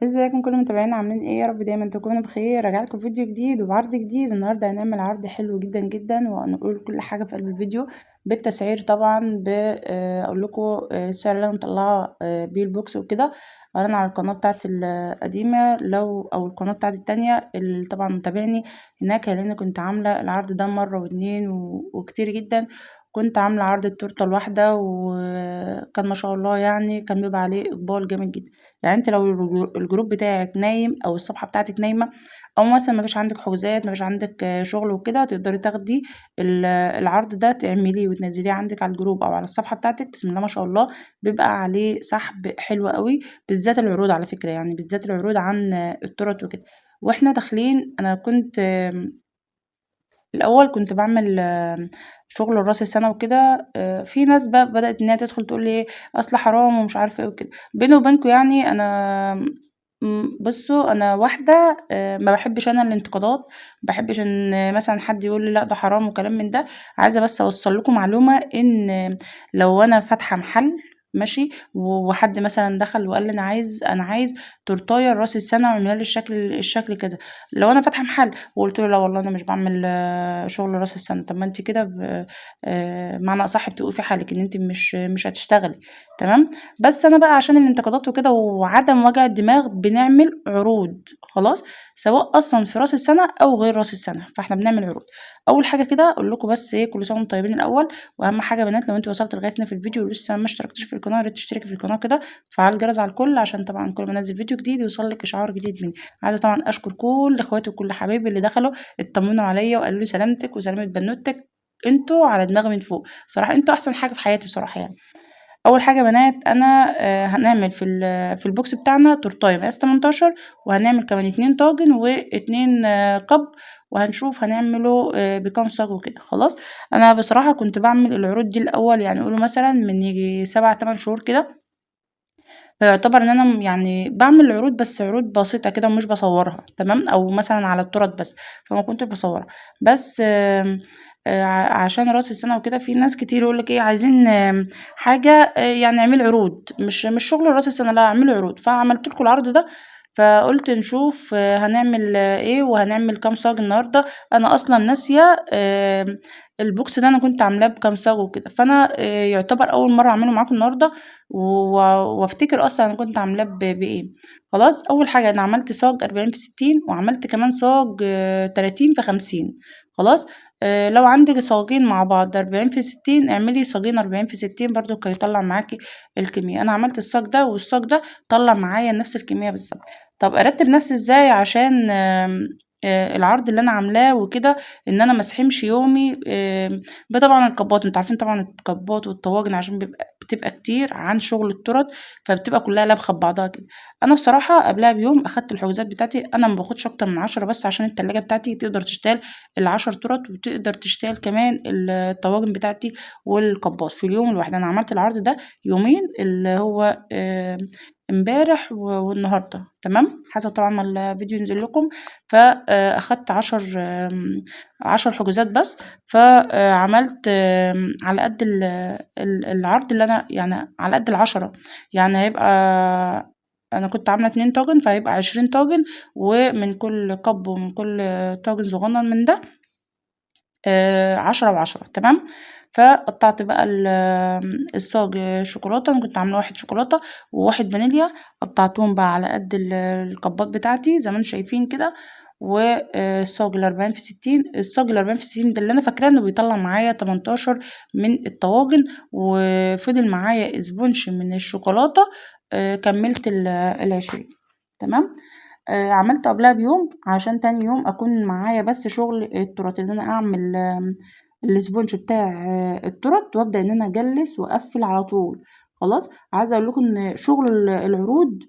ازيكم كل متابعينا عاملين ايه؟ يا رب دايما تكونوا بخير. راجع لكم فيديو جديد وبعرض جديد. النهارده هنعمل عرض حلو جدا جدا وهنقول كل حاجه في قلب الفيديو بالتسعير طبعا. اقول لكم السعر اللي انا مطلعه بيه البوكس وكده. انا على القناه بتاعتي القديمه او القناه بتاعتي التانية اللي طبعا متابعني هناك، لان كنت عامله العرض ده مره واتنين وكتير جدا. كنت عامله عرض التورته الواحده وكان ما شاء الله، يعني كان بيبقى عليه اقبال جامد جدا. يعني انت لو الجروب بتاعك نايم او الصفحه بتاعتك نايمه، او مثلا ما فيش عندك حجوزات، ما فيش عندك شغل وكده، تقدري تاخدي العرض ده تعمليه وتنزليه عندك على الجروب او على الصفحه بتاعتك. بسم الله ما شاء الله، بيبقى عليه سحب حلو قوي، بالذات العروض على فكره، يعني بالذات العروض عن التورت وكده. واحنا داخلين انا كنت الأول كنت باعمل شغل راس السنة وكده. في ناس بقى بدأت إن هي تدخل تقول لي إيه، أصل حرام ومش عارفة إيه وكده. بيني وبينكم يعني أنا بصوا، أنا واحدة ما بحبش أنا الانتقادات، ما بحبش إن مثلا حد يقول لي لا ده حرام وكلام من ده. عايزة بس أوصل لكم معلومة، إن لو أنا فاتحة محل ماشي، وحد مثلا دخل وقال لي انا عايز تورتايه راس السنه واعملها لي الشكل كذا. لو انا فاتحه محل وقلت له لا والله انا مش بعمل شغل راس السنه، طب ما انت كده معنى اصح بتوقفي حالك ان انت مش هتشتغلي. تمام. بس انا بقى عشان الانتقادات وكده وعدم وجع الدماغ بنعمل عروض خلاص، سواء اصلا في راس السنه او غير راس السنه، فاحنا بنعمل عروض. اول حاجه كده اقول لكم بس ايه، كل سنه وانتم طيبين الاول. واهم حاجه يا بنات، لو انت وصلت لغايه هنا في الفيديو ولسه ما اشتركتش في القناه، يا ريت تشتركي في القناه كده، فعل الجرس على الكل، عشان طبعا كل ما انزل فيديو جديد يوصل لك اشعار جديد مني. عايزه طبعا اشكر كل اخواتي وكل حبايبي اللي دخلوا اطمنوا عليا وقالوا لي سلامتك وسلامة بنوتك. انتوا على دماغي من فوق صراحة، انتوا احسن حاجة في حياتي بصراحة يعني. اول حاجة يا بنات، انا هنعمل في البوكس بتاعنا تورتايه مقاس 18، وهنعمل كمان 2 طاجن و2 قب، وهنشوف هنعمله بكام صاج وكده خلاص. انا بصراحة كنت بعمل العروض دي الاول، يعني قولوا مثلا من يجي 7 8 شهور كده. فيعتبر ان انا يعني بعمل عروض، بس عروض بسيطة كده ومش بصورها تمام، او مثلا على التورت بس، فما كنت بصورها. بس عشان راس السنة وكده، في ناس كتير يقولك ايه عايزين حاجة يعني اعملي عروض، مش شغل راس السنة، لا اعملي عروض. فعملت لكم العرض ده، فقلت نشوف هنعمل ايه وهنعمل كام صاج النهارده. انا اصلا ناسيه البوكس ده انا كنت عاملاه بكام صاج وكده، فانا يعتبر اول مره اعمله معاكم النهارده، وافتكر اصلا انا كنت عاملاه بايه. خلاص، اول حاجه انا عملت صاج 40 في 60، وعملت كمان صاج 30 في 50. خلاص. لو عندك صاجين مع بعض 40 في 60، اعملي صاجين 40 في 60 برضو هيطلع معاكي الكميه. انا عملت الصاج ده والصاج ده، طلع معايا نفس الكميه بالظبط. طب ارتب نفسي ازاي عشان العرض اللي انا عاملاه وكده، ان انا مسحمش يومي طبعا الكبات، انتوا عارفين طبعا الكبات والطواجن عشان بتبقى كتير عن شغل التورت، فبتبقى كلها لابخه ببعضها كده. انا بصراحه قبلها بيوم اخدت الحجوزات بتاعتي، انا ما باخدش اكتر من 10 بس، عشان التلاجة بتاعتي تقدر تشتغل ال10 تورت، وتقدر تشتغل كمان الطواجن بتاعتي والكبات في اليوم الواحد. انا عملت العرض ده يومين، اللي هو امبارح والنهارده تمام، حسب طبعا ما الفيديو ينزل لكم. فاخدت 10 حجوزات بس. فعملت على قد العرض اللي انا، يعني على قد ال10، يعني هيبقى انا كنت عامله 2 طاجن، فهيبقى 20 طاجن، ومن كل قب ومن كل طاجن صغنن من ده 10 و10 تمام. فقطعت بقى الصاج شوكولاتة، أنا كنت عاملة 1 شوكولاتة و1 فانيليا، قطعتهم بقى على قد الكبات بتاعتي زي ما انتم شايفين كده. والصاج ال40 في 60، الصاج ال40 في 60 ده اللي أنا فاكراه إنه بيطلع معايا 18 من الطواجن، وفضل معايا اسبونش من الشوكولاتة. كملت ال20 تمام. عملته قبلها بيوم عشان تاني يوم أكون معايا بس شغل التورت، إن أنا أعمل السبونج بتاع التورت، وأبدأ إن أنا أجلس وأقفل على طول. خلاص. عايزة أقول لكم إن شغل العروض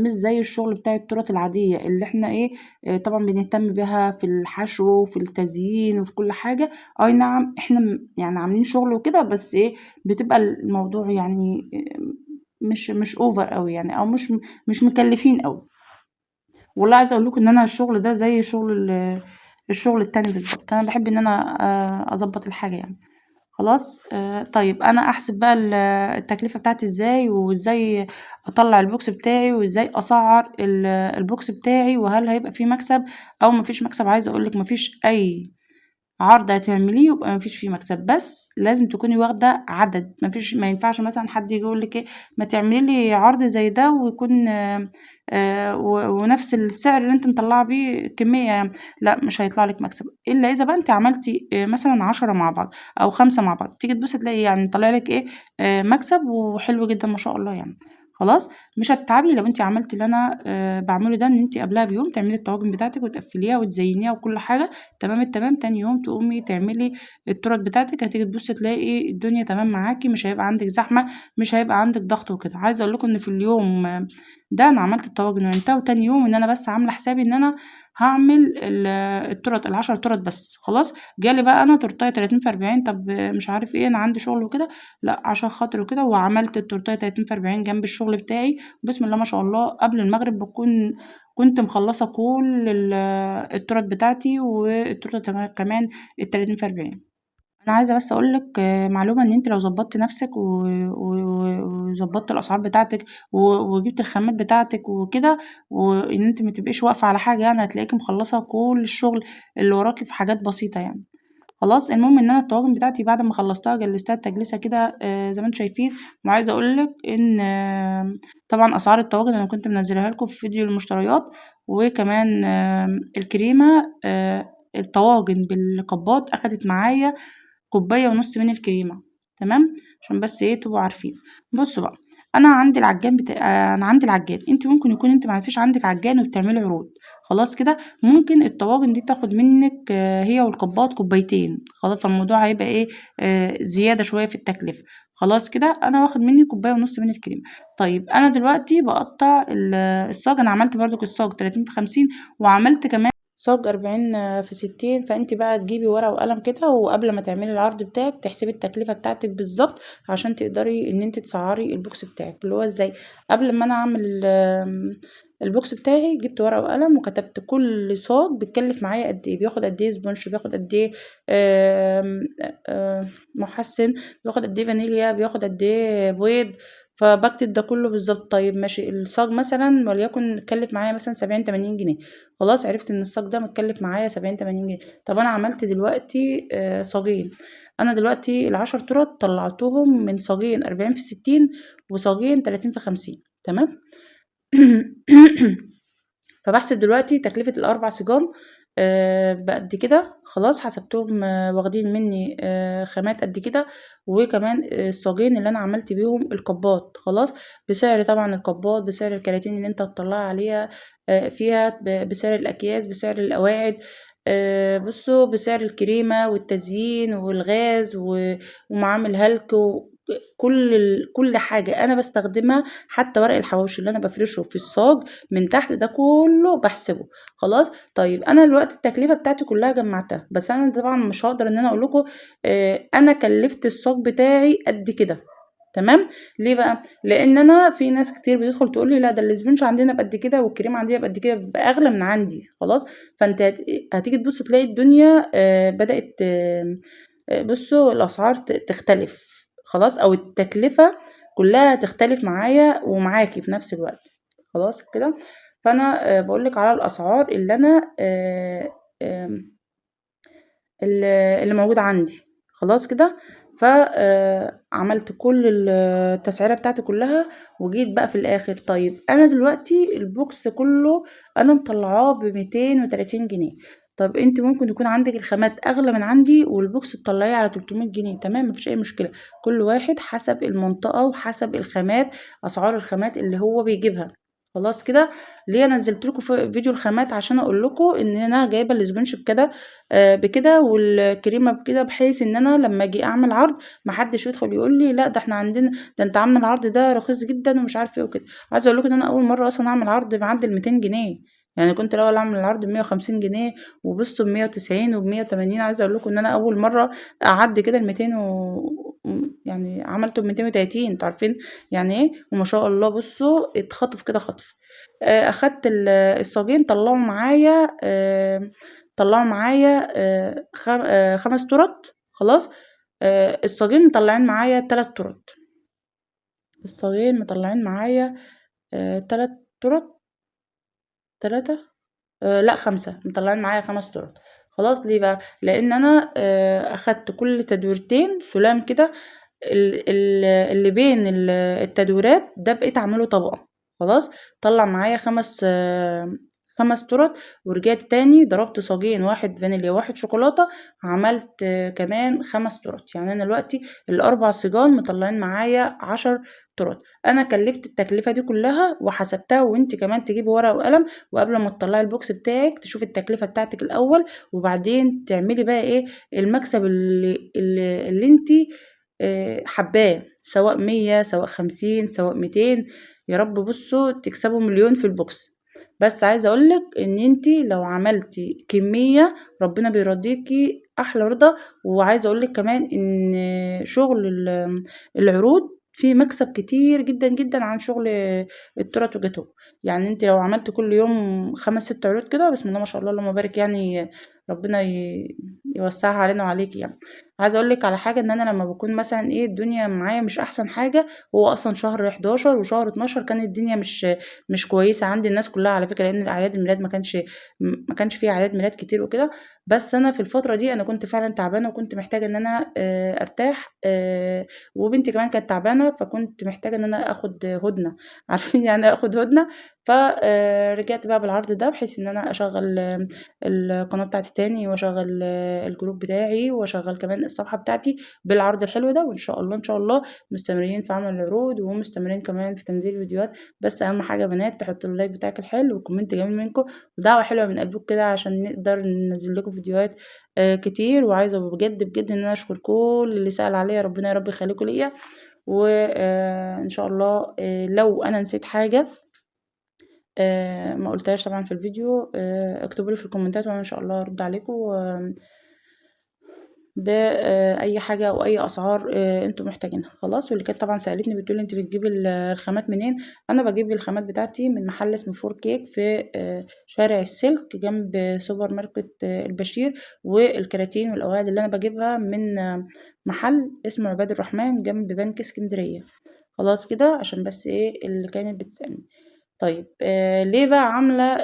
مش زي الشغل بتاع التورت العادية اللي إحنا إيه، طبعا بنهتم بيها في الحشو وفي التزيين وفي كل حاجة. أي نعم إحنا يعني عاملين شغل وكده، بس إيه، بتبقى الموضوع يعني مش أوفر أوي يعني، أو مش مكلفين أوي. والله عايزة اقول لكم ان انا الشغل ده زي شغل الشغل التاني بالظبط، انا بحب ان انا اظبط الحاجة يعني. خلاص. طيب أنا أحسب بقى التكلفة بتاعتي إزاي، وإزاي أطلّع الbox بتاعي، وإزاي أسعّر الbox بتاعي، وهل هيبقى في مكسب أو ما فيش مكسب. عايزة أقول لِك ما فيش أي عرض هتعمليه يبقى ما فيش فيه مكسب، بس لازم تكوني واخدة عدد. ما ينفعش مثلًا حد ييجي يقول لِك إيه، ما تعملي لي عرض زي ده ويكون ونفس السعر اللي أنتِ مطلّعة بيه كمية يعني، لأ مش هيطلع لِك مكسب، إلا إذا بقى أنتِ عملتِ مثلًا 10 مع بعض أو 5 مع بعض، تيجي تبُصّي تلاقي يعني طالع لِك إيه، مكسب وحلو جدًا ما شاء الله يعني. خلاص. مش هتتعبي لو أنتِ عملتِ اللي أنا باعمله ده، إن أنتِ قبلها بيوم تعملي الطواجن بتاعتِك وتقفّليها وتزينيها وكل حاجة تمام التمام. تاني يوم تقومي تعملي التورت بتاعتِك، هتيجي تبُصّي تلاقي الدنيا تمام معاكِ، مش هيبقى عندِك زحمة، مش هيبقى عندِك ضغط وكده. عايزة أقول لكم إن في اليوم ده أنا عملت الطواجن وعملتها، وتاني يوم إن أنا بس عاملة حسابي إن أنا هاعمل التورت ال10 تورت بس. خلاص. جالي بقى أنا تورتاية 30 في 40. طب مش عارف إيه، أنا عندي شغل وكده، لأ عشان خاطري وكده، وعملت التورتاية 30 في 40 جنب الشغل بتاعي. بسم الله ما شاء الله قبل المغرب كنت مخلّصة كل التورت بتاعتي، والتورتة كمان ال30 في 40. أنا عايزة بس أقول لِك معلومة، إن أنتِ لو ضبطتِ نفسِك وضبطتِ الأسعار بتاعتِك وجبتِ الخامات بتاعتِك وكده، وإن أنتِ ما تبقيش واقفة على حاجة يعني، هتلاقيكِ مخلّصة كل الشغل اللي وراكِ في حاجات بسيطة يعني. خلاص. المهم إن أنا الطواجن بتاعتي بعد ما خلّصتها جلّستها التجليسة كده زي ما أنتم شايفين. وعايزة أقول لِك إن طبعًا أسعار الطواجن أنا كنت منزّلاها لكم في فيديو المشتريات، وكمان الكريمة الطواجن بالكبّاط أخدت معايا كوباية ونُص من الكريمة. تمام. عشان بس إيه تبقوا عارفين. بُصّوا بقى، أنا عندي العجّان. أنتِ ممكن يكون أنتِ ما فيش عندِك عجّان وبتعملي عروض. خلاص كده. ممكن الطواجن دي تاخد منِّك هي والكبّاط كوبايتين. خلاص. فالموضوع هيبقى إيه، زيادة شوية في التكلفة. خلاص كده. أنا واخد منّي كوباية ونُص من الكريمة. طيب أنا دلوقتي باقطّع الصاج. أنا عملت برضك الصاج 30 في 50، وعملت كمان صاج 40 في 60. فأنتِ بقى تجيبي ورقة وقلم كده، وقبل ما تعملي العرض بتاعِك تحسبي التكلفة بتاعتِك بالضبط، عشان تقدري إن أنتِ تسعّري البوكس بتاعِك. اللي هو إزاي، قبل ما أنا أعمل البوكس بتاعي جبت ورقة وقلم وكتبت كل صاج بيتكلف معايا قد إيه، بياخد قد إيه سبونج، بياخد قد إيه آمم مُحسِّن، بياخد قد إيه فانيليا، بياخد قد إيه بيض. فباكتب ده كله بالضبط. طيب ماشي، الصاج مثلًا وليكن اتكلف معايا مثلًا 70، 80 جنيه. خلاص. عرفت إن الصاج ده متكلف معايا 70، 80 جنيه. طب أنا عملت دلوقتي صاجين. أنا دلوقتي ال10 تُرَط طلّعتهم من صاجين 40 في 60 وصاجين 30 في 50. تمام. فباحسب دلوقتي تكلفة ال4 صِجان بقد كده. خلاص. حسبتهم واخدين منّي خامات قد كده، وكمان الصاجين اللي أنا عملت بيهم الكبّاط. خلاص. بسعر طبعًا الكبّاط، بسعر الكراتين اللي أنتِ هتطلّعي عليها فيها، بسعر الأكياس، بسعر القواعد، بُصّوا بسعر الكريمة والتزيين والغاز ومعامل هلك كل حاجة أنا باستخدمها، حتى ورق الحواوشي اللي أنا بافرشه في الصاج من تحت ده كله باحسبه. خلاص. طيب أنا دلوقتي التكلفة بتاعتي كلها جمعتها، بس أنا طبعًا مش هاقدر إن أنا أقول لكم أنا كلفت الصاج بتاعي قد كده. تمام. ليه بقى؟ لإن أنا في ناس كتير بتدخل تقول لي لأ ده الإسفنج عندنا بقد كده والكريمة عندنا بقد كده، بأغلى من عندي. خلاص. فأنتِ هتيجي تبُصّي تلاقي الدنيا بدأت بُصّوا الأسعار تختلف. خلاص. أو التكلفة كلها تختلف معايا ومعاكِ في نفس الوقت. خلاص كده. فأنا باقول لِك على الأسعار اللي أنا آمم اللي موجودة عندي. خلاص كده. ف عملت كل التسعيرة بتاعتي كلها، وجيت بقى في الآخر. طيب أنا دلوقتي البوكس كله أنا مطلعاه ب230 جنيه. طب أنتِ ممكن يكون عندِك الخامات أغلى من عندي، والبوكس تطلعيه على 300 جنيه. تمام. ما فيش أي مشكلة. كل واحد حسب المنطقة وحسب الخامات، أسعار الخامات اللي هو بيجيبها. خلاص كده. ليه نزلت لكم في فيديو الخامات؟ عشان أقول لكم إن أنا جايبة الإسبونج بكده والكريمة بكده، بحيث إن أنا لمّا آجي أعمل عرض ما حدش يدخل يقول لي لأ ده إحنا عندنا، ده أنت عاملة العرض ده رخيص جدًا ومش عارفة إيه وكده. عايزة أقول لكم إن أنا أول مرّة أصلًا أعمل عرض معدّي ال200 جنيه. يعني كنت الأول أعمل العرض ب150 جنيه، وبُصّوا ب190 وب180. عايزة أقول لكم إن أنا أول مرّة أعدّي كده ال200 يعني عملته ب230. أنتم عارفين يعني إيه. وما شاء الله بُصّوا اتخطف كده خطف. أخدت الصاجين طلّعوا معايا 5 تُرَط. خلاص. الصاجين مطلعين معايا 3 تورت، الصاجين مطلعين معايا 3 تورت، 3 لأ 5 مطلعين معايا 5 تورت. خلاص ليه بقى؟ لأن أنا أخدت كل تدويرتين سُلام كده، اللي بين التدويرات ده بقيت أعمله طبقة. خلاص طلع معايا 5 تورت، ورجعت تاني ضربت صاجين، واحد فانيليا وواحد شوكولاتة، عملت كمان 5 تورت. يعني أنا دلوقتي ال4 صِجان مطلعين معايا 10 تورت. أنا كلفت التكلفة دي كلها وحسبتها، وانت كمان تجيبي ورقة وقلم، وقبل ما تطلعي البوكس بتاعك تشوفي التكلفة بتاعتك الأول، وبعدين تعملي بقى ايه المكسب اللي انت حباه، سواء 100 سواء 50 سواء 200. يا رب بصوا تكسبوا مليون في البوكس. بس عايزة اقولك ان انتي لو عملتي كمية ربنا بيرضيكي احلى رضا. وعايزة اقولك كمان ان شغل العروض فيه مكسب كتير جدا جدا عن شغل التورت وجاتوه. يعني انت لو عملت كل يوم 5 6 عروض كده، بسم الله ما شاء الله اللهم بارك، يعني ربنا يوسعها علينا وعليكي يعني. عايزه اقول لك على حاجه، ان انا لما بكون مثلا ايه الدنيا معايا مش احسن حاجه، هو اصلا شهر 11 وشهر 12 كانت الدنيا مش كويسه عندي، الناس كلها على فكره، لان الاعياد الميلاد ما كانش فيه اعياد ميلاد كتير وكده. بس انا في الفتره دي انا كنت فعلا تعبانه، وكنت محتاجه ان انا ارتاح، وبنتي كمان كانت تعبانه، فكنت محتاجه ان انا اخد هدنه عارفين يعني اخد هدنه. فرجعت بقى بالعرض ده، بحيث ان انا اشغل القناه بتاعتي تاني، واشغل الجروب بتاعي، واشغل كمان الصفحه بتاعتي بالعرض الحلو ده. وان شاء الله ان شاء الله مستمرين في عمل العروض، ومستمرين كمان في تنزيل فيديوهات. بس اهم حاجه يا بنات تحطوا اللايك بتاعك الحلو، وكومنت جميل منكم، ودعوه حلوه من قلبك كده، عشان نقدر ننزل لكم فيديوهات كتير. وعايزه بجد بجد ان انا اشكر كل اللي سأل عليا، ربنا يا رب يخليكم ليا. وان شاء الله لو انا نسيت حاجه ما قلتهاش طبعا في الفيديو، اكتبوا لي في الكومنتات، وانا ان شاء الله ارد عليكم بأي حاجة أو أي أسعار انتوا محتاجينها. خلاص. واللي كانت طبعا سألتني بتقولي انت بتجيبي الخامات منين؟ أنا بجيب الخامات بتاعتي من محل اسمه فور كيك في شارع السلك جنب سوبر ماركت البشير. والكراتين والقواعد اللي أنا بجيبها من محل اسمه عباد الرحمن جنب بنك اسكندرية. خلاص كده، عشان بس ايه اللي كانت بتسألني. طيب ليه بقى عاملة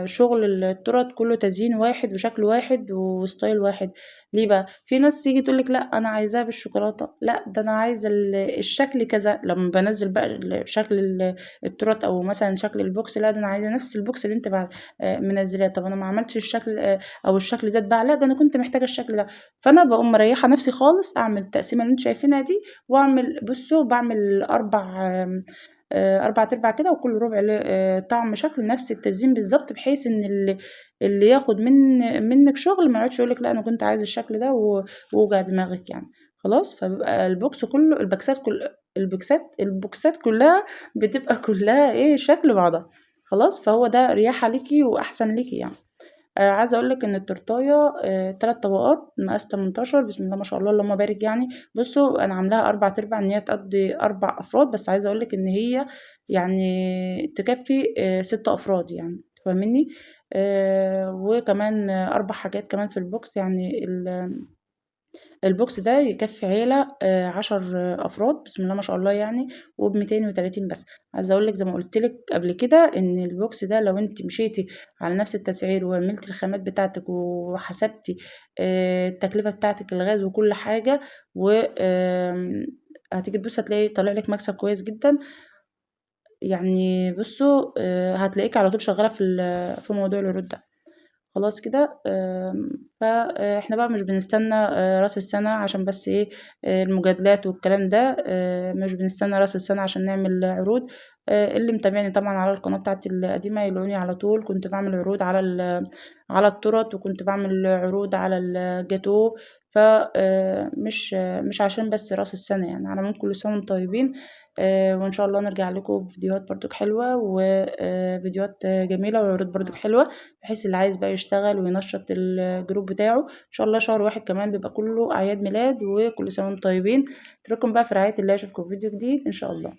شغل التورت كله تزيين واحد وشكل واحد وستايل واحد؟ ليه بقى؟ في ناس تيجي تقولك لا انا عايزاها بالشوكولاتة، لا ده انا عايزة الشكل كذا. لما بنزل بقى شكل التورت او مثلا شكل البوكس، لا ده انا عايزة نفس البوكس اللي انت بعد منزلاه. طب انا ما عملتش الشكل او الشكل ده اتباع، لا ده انا كنت محتاجة الشكل ده. فانا بقوم مريحة نفسي خالص، اعمل التقسيمة اللي انتوا شايفينها دي، واعمل بصوا بعمل 4 أرباع كده، وكل ربع طعم شكل نفس التزيين بالظبط، بحيث ان اللي ياخد منك شغل ما يقعدش يقولك لا انا كنت عايز الشكل ده ووجع دماغك يعني. خلاص. فبيبقى البوكس كله، البوكسات كلها بتبقى كلها ايه شكل بعضها. خلاص. فهو ده رياحة ليكي واحسن ليكي يعني. عايزة اقول لك ان التورتاية 3 طبقات مقاس 18، بسم الله ما شاء الله اللهم بارك يعني. بصوا انا عاملاها 4 ان هي تقضي 4 افراد، بس عايزة اقول لك ان هي يعني تكفي 6 افراد يعني، فاهمني. وكمان 4 حاجات كمان في البوكس، يعني البوكس ده يكفي عيلة 10 أفراد، بسم الله ما شاء الله يعني، وب230 بس. عايزة أقولك زي ما قلتلك قبل كده إن البوكس ده لو انت مشيتي على نفس التسعير، وعملتي الخامات بتاعتك، وحسبتي التكلفة بتاعتك الغاز وكل حاجة، و هتيجي تبص هتلاقي طالع لك مكسب كويس جدا. يعني بصوا هتلاقيك على طول شغالة في موضوع العروض ده. خلاص كده. فاحنا بقى مش بنستنى راس السنة عشان بس ايه المجادلات والكلام ده. مش بنستنى راس السنة عشان نعمل عروض. اللي متابعني طبعا على القناة بتاعتي القديمة يلاقوني على طول كنت بعمل عروض على التورت، وكنت بعمل عروض على الجاتو. مش عشان بس راس السنة يعني، على ممكن كل سنة وانتم طيبين. وان شاء الله نرجع لكم بفيديوهات برضك حلوة، وفيديوهات جميلة، وعروض برضك حلوة، بحيث اللي عايز بقى يشتغل وينشط الجروب بتاعه. ان شاء الله شهر 1 كمان بيبقى كله اعياد ميلاد، وكل سنه وانتم طيبين. اترككم بقى في رعايه الله، اشوفكم في فيديو جديد ان شاء الله.